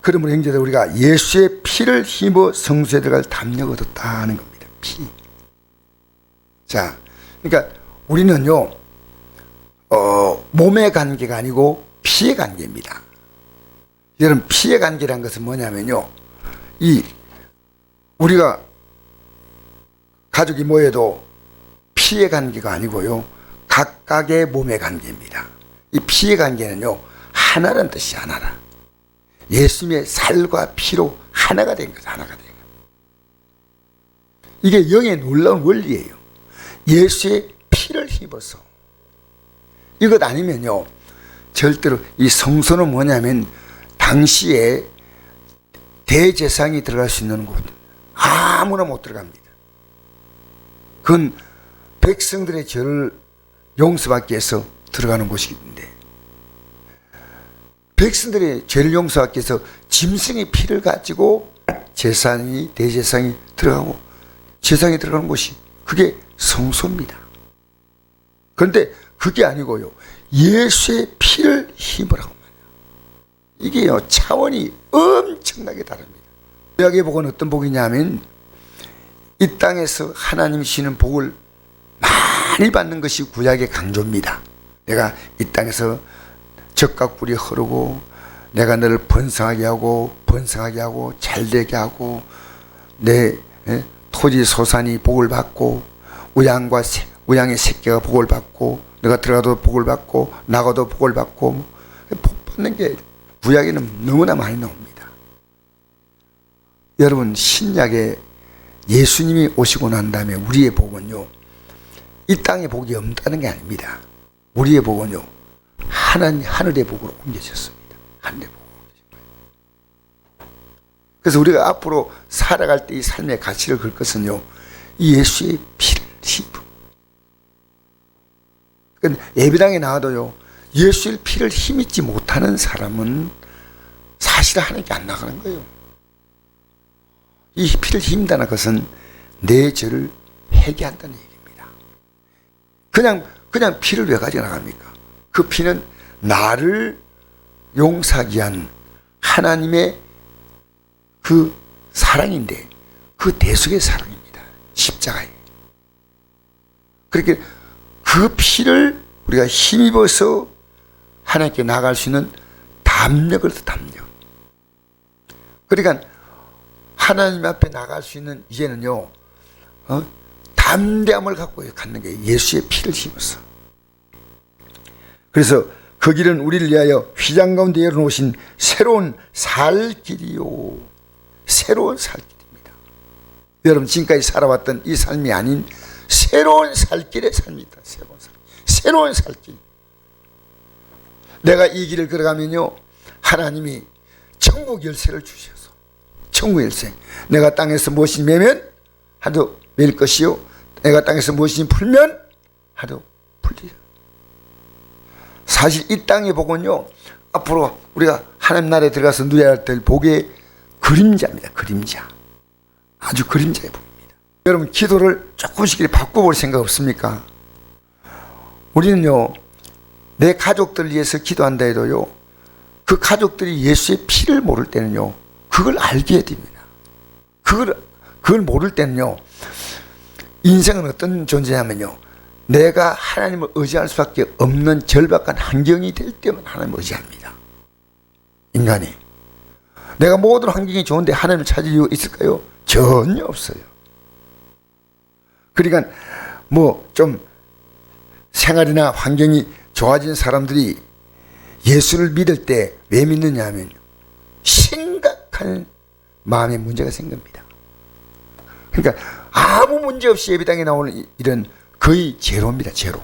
그러므로 형제들, 우리가 예수의 피를 힘입어 성소에 들어갈 담력을 얻었다는 겁니다. 피. 자, 그러니까 우리는요, 몸의 관계가 아니고 피의 관계입니다. 여러분, 피의 관계란 것은 뭐냐면요, 우리가 가족이 모여도 피의 관계가 아니고요, 각각의 몸의 관계입니다. 이 피의 관계는요, 하나라는 뜻이 하나라. 예수님의 살과 피로 하나가 된 거죠. 하나가 된 거예요. 이게 영의 놀라운 원리예요. 예수의 피를 힘입어서. 이것 아니면요, 절대로 이 성소는 뭐냐면 당시에 대제사장이 들어갈 수 있는 곳, 아무나 못 들어갑니다. 그건 백성들의 죄를 용서받기 위해서 들어가는 곳인데, 백성들의 죄를 용서하기 위해서 짐승의 피를 가지고 제사장이, 대제사장이 들어가고 제사장이 들어가는 곳이, 그게 성소입니다. 그런데 그게 아니고요, 예수의 피를 힘으라고 말이에요. 이게요, 차원이 엄청나게 다릅니다. 구약의 복은 어떤 복이냐면, 이 땅에서 하나님이 주시는 복을 많이 받는 것이 구약의 강조입니다. 내가 이 땅에서 적각불이 흐르고, 내가 너를 번성하게 하고 잘되게 하고, 내 토지 소산이 복을 받고, 우양의 새끼가 복을 받고, 내가 들어가도 복을 받고 나가도 복을 받고, 복 받는 게 구약에는 너무나 많이 나옵니다. 여러분, 신약에 예수님이 오시고 난 다음에 우리의 복은요, 이 땅의 복이 없다는 게 아닙니다. 우리의 복은요, 하늘의 복으로 옮겨졌습니다. 하늘의 복으로 옮겨졌습니다. 그래서 우리가 앞으로 살아갈 때 이 삶의 가치를 걸 것은요, 이 예수의 피를 힘입어. 그러니까 예배당에 나와도요, 예수의 피를 힘입지 못하는 사람은 사실 하나님께 안 나가는 거예요. 이 피를 힘입다는 것은 내 죄를 회개한다는 얘기입니다. 그냥 피를 왜 가지고 나갑니까? 그 피는 나를 용서하기 위한 하나님의 그 사랑인데, 그 대속의 사랑입니다. 십자가에. 그렇게 그 피를 우리가 힘입어서 하나님께 나갈 수 있는 담력을 더 담력. 그러니까 하나님 앞에 나갈 수 있는 이제는요, 담대함을 갖고 갖는 게 예수의 피를 힘입어서. 그래서 그 길은 우리를 위하여 휘장 가운데 열어놓으신 새로운 살 길이요. 새로운 살 길입니다. 여러분, 지금까지 살아왔던 이 삶이 아닌 새로운 살 길의 삶이다. 새로운 살 길. 내가 이 길을 걸어가면요, 하나님이 천국 열쇠를 주셔서, 천국 열쇠. 내가 땅에서 무엇이 매면 하도 맬 것이요, 내가 땅에서 무엇이 풀면 하도 풀리라. 사실 이 땅의 복은요, 앞으로 우리가 하나님 나라에 들어가서 누려야 될 복의 그림자입니다. 그림자. 아주 그림자의 복입니다. 여러분, 기도를 조금씩 바꿔볼 생각 없습니까? 우리는요, 내 가족들을 위해서 기도한다 해도요, 그 가족들이 예수의 피를 모를 때는요, 그걸 알게 됩니다. 그걸 모를 때는요, 인생은 어떤 존재냐면요, 내가 하나님을 의지할 수밖에 없는 절박한 환경이 될 때만 하나님을 의지합니다. 인간이. 내가 모든 환경이 좋은데 하나님을 찾을 이유가 있을까요? 전혀 없어요. 그러니까 좀 생활이나 환경이 좋아진 사람들이 예수를 믿을 때 왜 믿느냐 하면 심각한 마음의 문제가 생깁니다. 그러니까 아무 문제 없이 예배당에 나오는 이런 거의 제로입니다. 제로.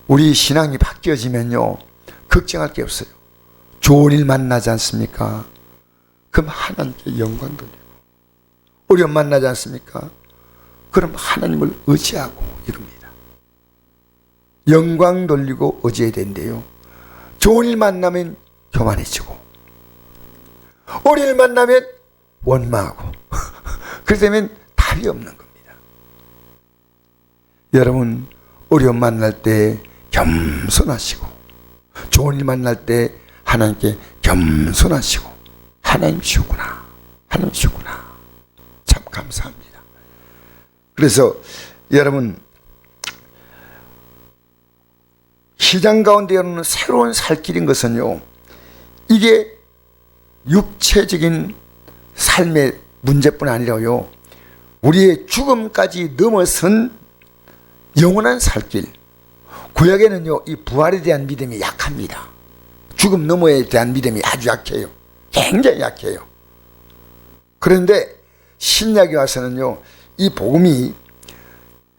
우리 신앙이 바뀌어지면요, 걱정할 게 없어요. 좋은 일 만나지 않습니까? 그럼 하나님께 영광 돌리고, 어려움 만나지 않습니까? 그럼 하나님을 의지하고 이룹니다. 영광 돌리고 의지해야 되는데요, 좋은 일 만나면 교만해지고, 어려운 일 만나면 원망하고, 그러면 답이 없는 겁니다. 여러분, 어려움 만날 때 겸손하시고, 좋은 일 만날 때 하나님께 겸손하시고, 하나님이시구나. 하나님이시구나. 참 감사합니다. 그래서 여러분, 시장 가운데 여는 새로운 살길인 것은요, 이게 육체적인 삶의 문제뿐 아니라요, 우리의 죽음까지 넘어선 영원한 살길. 구약에는요, 이 부활에 대한 믿음이 약합니다. 죽음 너머에 대한 믿음이 아주 약해요. 굉장히 약해요. 그런데 신약에 와서는요, 이 복음이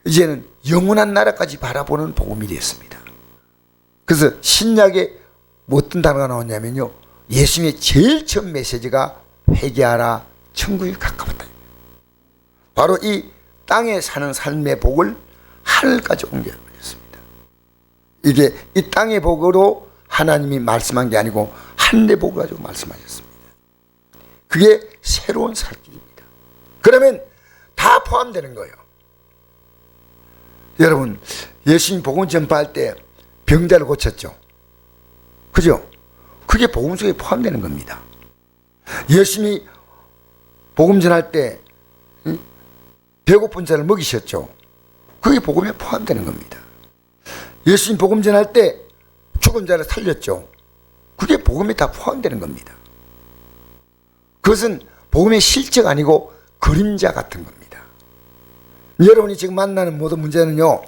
이제는 영원한 나라까지 바라보는 복음이 되었습니다. 그래서 신약에 어떤 단어가 나왔냐면요, 예수님의 제일 처음 메시지가 회개하라, 천국이 가까웠다. 바로 이 땅에 사는 삶의 복을 하늘까지 옮겨버렸습니다. 이게 이 땅의 복으로 하나님이 말씀한 게 아니고 하늘의 복을 가지고 말씀하셨습니다. 그게 새로운 살길입니다. 그러면 다 포함되는 거예요. 여러분, 예수님 복음 전파할 때 병자를 고쳤죠. 그죠? 그게 복음 속에 포함되는 겁니다. 예수님이 복음 전할 때 배고픈 자를 먹이셨죠. 그게 복음에 포함되는 겁니다. 예수님 복음 전할 때 죽은 자를 살렸죠. 그게 복음에 다 포함되는 겁니다. 그것은 복음의 실제가 아니고 그림자 같은 겁니다. 여러분이 지금 만나는 모든 문제는요,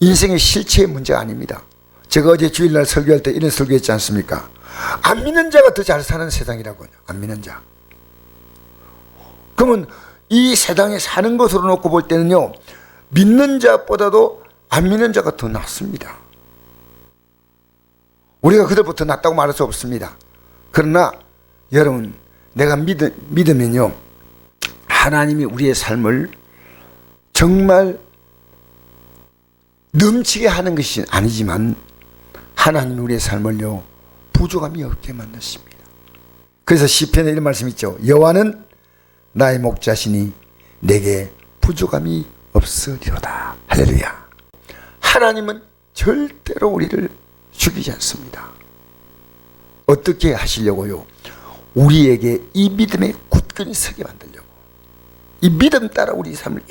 인생의 실체의 문제가 아닙니다. 제가 어제 주일날 설교할 때 이런 설교했지 않습니까? 안 믿는 자가 더 잘 사는 세상이라고요. 안 믿는 자. 그러면 이 세상에 사는 것으로 놓고 볼 때는요, 믿는 자보다도 안 믿는 자가 더 낫습니다. 우리가 그들보다 낫다고 말할 수 없습니다. 그러나 여러분, 내가 믿으면요, 하나님이 우리의 삶을 정말 넘치게 하는 것이 아니지만 하나님이 우리의 삶을요, 부족함이 없게 만드십니다. 그래서 시편에 이런 말씀 있죠. 여호와는 나의 목자시니 내게 부족함이 없으리로다. 할렐루야. 하나님은 절대로 우리를 죽이지 않습니다. 어떻게 하시려고요? 우리에게 이 믿음에 굳건히 서게 만들려고. 이 믿음 따라 우리 삶을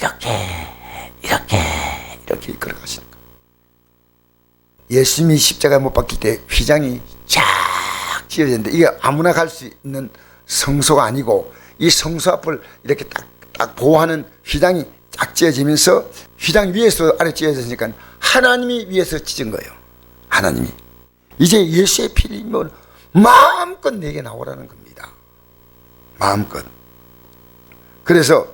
이렇게 이끌어가시는 거예요. 예수님이 십자가에 못 박힐 때 휘장이 쫙 지어졌는데, 이게 아무나 갈 수 있는 성소가 아니고 이 성소 앞을 이렇게 딱 보호하는 휘장이 쫙 지어지면서 휘장 위에서 아래 지어졌으니까 하나님이 위에서 찢은 거예요. 하나님이. 이제 예수의 피를 마음껏 내게 나오라는 겁니다. 마음껏. 그래서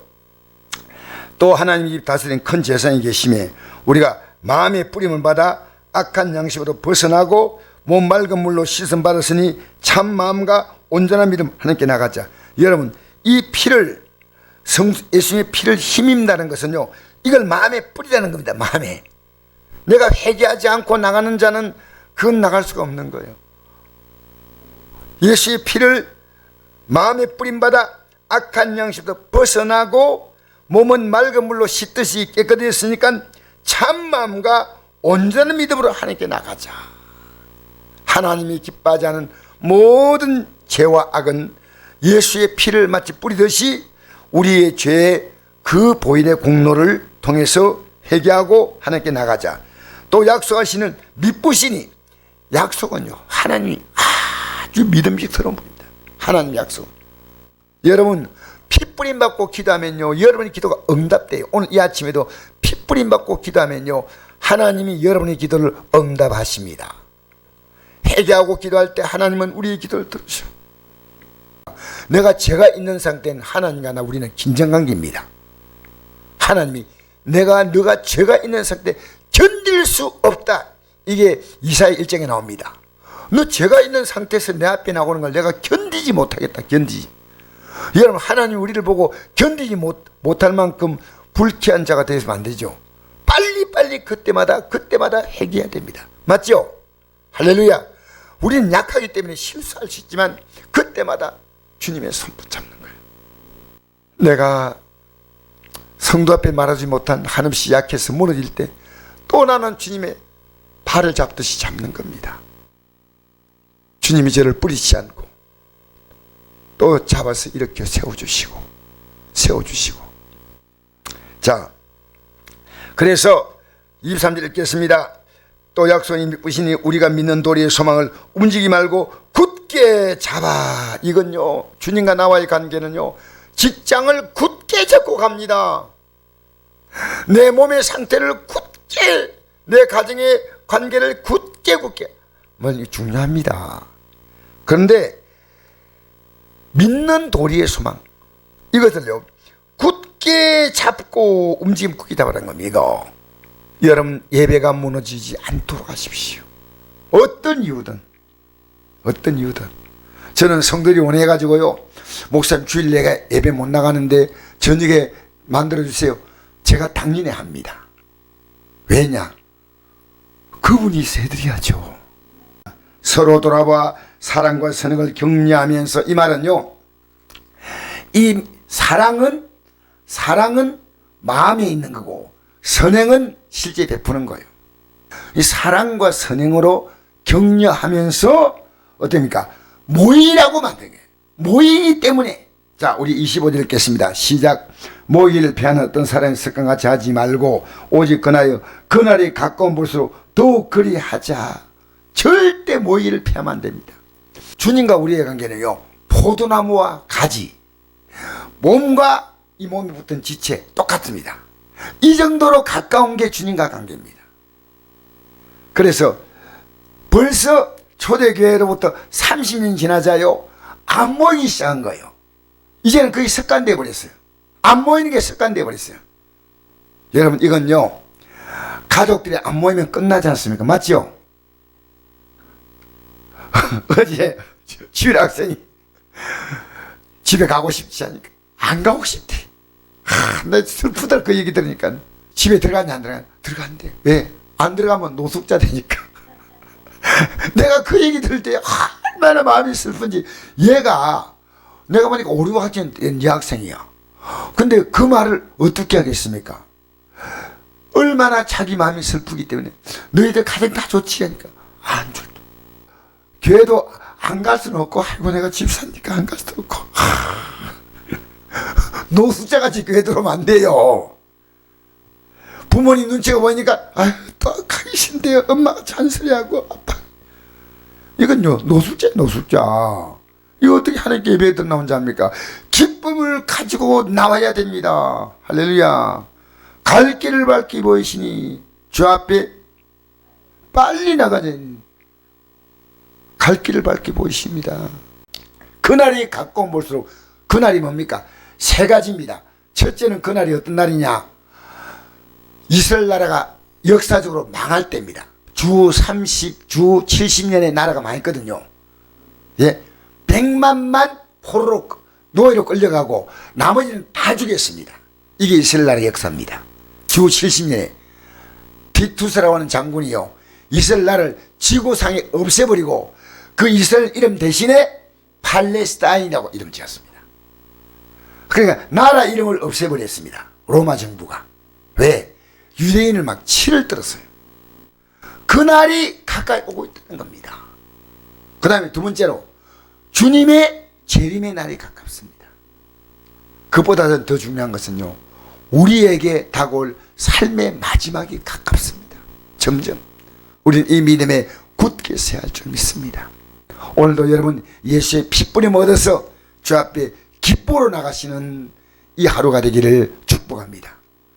또 하나님이 다스린 큰 재산이 계심에 우리가 마음의 뿌림을 받아 악한 양식으로 벗어나고 몸 맑은 물로 씻음 받았으니 참 마음과 온전한 믿음 하나님께 나가자. 여러분, 이 피를, 예수님의 피를 힘입는다는 것은요, 이걸 마음에 뿌리라는 겁니다. 마음에. 내가 회개하지 않고 나가는 자는 그건 나갈 수가 없는 거예요. 예수의 피를 마음에 뿌림받아 악한 양식으로 벗어나고 몸은 맑은 물로 씻듯이 깨끗해졌으니까 참 마음과 온전한 믿음으로 하나님께 나가자. 하나님이 기뻐하지 않은 모든 죄와 악은 예수의 피를 마치 뿌리듯이 우리의 죄의 그 보일의 공로를 통해서 회개하고 하나님께 나가자. 또 약속하시는 믿으시니, 약속은요, 하나님이 아주 믿음직스러운 분입니다. 하나님 약속. 여러분, 피 뿌림 받고 기도하면요, 여러분의 기도가 응답돼요. 오늘 이 아침에도 피 뿌림 받고 기도하면요, 하나님이 여러분의 기도를 응답하십니다. 회개하고 기도할 때 하나님은 우리의 기도를 들으셔. 내가 죄가 있는 상태는 하나님과 나 우리는 긴장관계입니다. 하나님이 너가 죄가 있는 상태 견딜 수 없다. 이게 이사야 1장에 나옵니다. 너 죄가 있는 상태에서 내 앞에 나오는 걸 내가 견디지 못하겠다. 견디지. 여러분, 하나님 우리를 보고 견디지 못할 만큼 불쾌한 자가 되어서는 안 되죠. 빨리 그때마다 회개해야 됩니다. 맞죠? 할렐루야. 우리는 약하기 때문에 실수할 수 있지만 그때마다 주님의 손 붙잡는 거예요. 내가 성도 앞에 말하지 못한 한없이 약해서 무너질 때 또 나는 주님의 발을 잡듯이 잡는 겁니다. 주님이 저를 뿌리지 않고 또 잡아서 이렇게 세워주시고 자, 그래서 23절 읽겠습니다. 또 약속이 믿으시니 우리가 믿는 도리의 소망을 움직이지 말고 굳게 잡아. 이건요, 주님과 나와의 관계는요, 직장을 굳게 잡고 갑니다. 내 몸의 상태를 굳게, 내 가정의 관계를 굳게 중요합니다. 그런데 믿는 도리의 소망, 이것을요 굳게 잡고 움직임 굳게 잡으라는 겁니다. 여러분, 예배가 무너지지 않도록 하십시오. 어떤 이유든 저는 성들이 원해가지고요, 목사님 주일 내가 예배 못 나가는데 저녁에 만들어주세요. 제가 당연히 합니다. 왜냐? 그분이 있어야 드려야죠. 서로 돌아봐 사랑과 선행을 격려하면서, 이 말은요, 이 사랑은 마음에 있는 거고 선행은 실제 베푸는 거예요. 이 사랑과 선행으로 격려하면서 어떻습니까? 모이라고 만든 거예요. 모이기 때문에. 자, 우리 25절 읽겠습니다. 시작. 모이를 피하는 어떤 사람이 습관 같이 하지 말고 오직 그날이 가까운 볼수록 더욱 그리하자. 절대 모이를 피하면 안 됩니다. 주님과 우리의 관계는요, 포도나무와 가지, 몸과 이 몸이 붙은 지체 똑같습니다. 이 정도로 가까운 게 주님과 관계입니다. 그래서 벌써 초대교회로부터 30년 지나자요, 안 모이기 시작한 거예요. 이제는 거의 습관되어 버렸어요. 안 모이는 게 습관되어 버렸어요. 여러분, 이건요, 가족들이 안 모이면 끝나지 않습니까? 맞죠? 어제 주일 학생이 집에 가고 싶지 않으니까 안 가고 싶대. 나 슬프다 그 얘기 들으니까. 집에 들어갔냐 안 들어갔냐? 들어간대. 왜? 안 들어가면 노숙자 되니까. 내가 그 얘기 들을 때 얼마나 마음이 슬픈지. 얘가 내가 보니까 5, 6학년 된 여학생이야. 근데 그 말을 어떻게 하겠습니까? 얼마나 자기 마음이 슬프기 때문에 너희들 가정 다 좋지 하니까 안 좋다. 교회도 안 갈 수는 없고, 아이고 내가 집 사니까 안 갈 수도 없고. 노숙자같이 교회 들어오면 안 돼요. 부모님 눈치가 보이니까 아유 또 가기 싫대요. 엄마가 잔소리하고 아빠. 이건요 노숙자. 이거 어떻게 하나님께 예배에 들나 혼자 합니까? 기쁨을 가지고 나와야 됩니다. 할렐루야. 갈 길을 밝히 보이시니 주 앞에 빨리 나가자. 갈 길을 밝히 보이십니다. 그날이 가까운 볼수록, 그날이 뭡니까? 세 가지입니다. 첫째는 그날이 어떤 날이냐? 이스라엘 나라가 역사적으로 망할 때입니다. 주 70년의 나라가 망했거든요. 예, 100만만 포로로 노예로 끌려가고 나머지는 다 죽였습니다. 이게 이스라엘 나라의 역사입니다. 주 70년에 비투스라고 하는 장군이요, 이스라엘 나라를 지구상에 없애버리고 그 이스라엘 이름 대신에 팔레스타인이라고 이름 지었습니다. 그러니까 나라 이름을 없애버렸습니다. 로마 정부가. 왜? 유대인을 막 치를 들었어요. 그날이 가까이 오고 있다는 겁니다. 그 다음에 두 번째로 주님의 재림의 날이 가깝습니다. 그보다 더 중요한 것은요, 우리에게 다가올 삶의 마지막이 가깝습니다. 점점 우리는 이 믿음에 굳게 서야 할 줄 믿습니다. 오늘도 여러분 예수의 핏뿌림 얻어서 주 앞에 기뻐로 나가시는 이 하루가 되기를 축복합니다.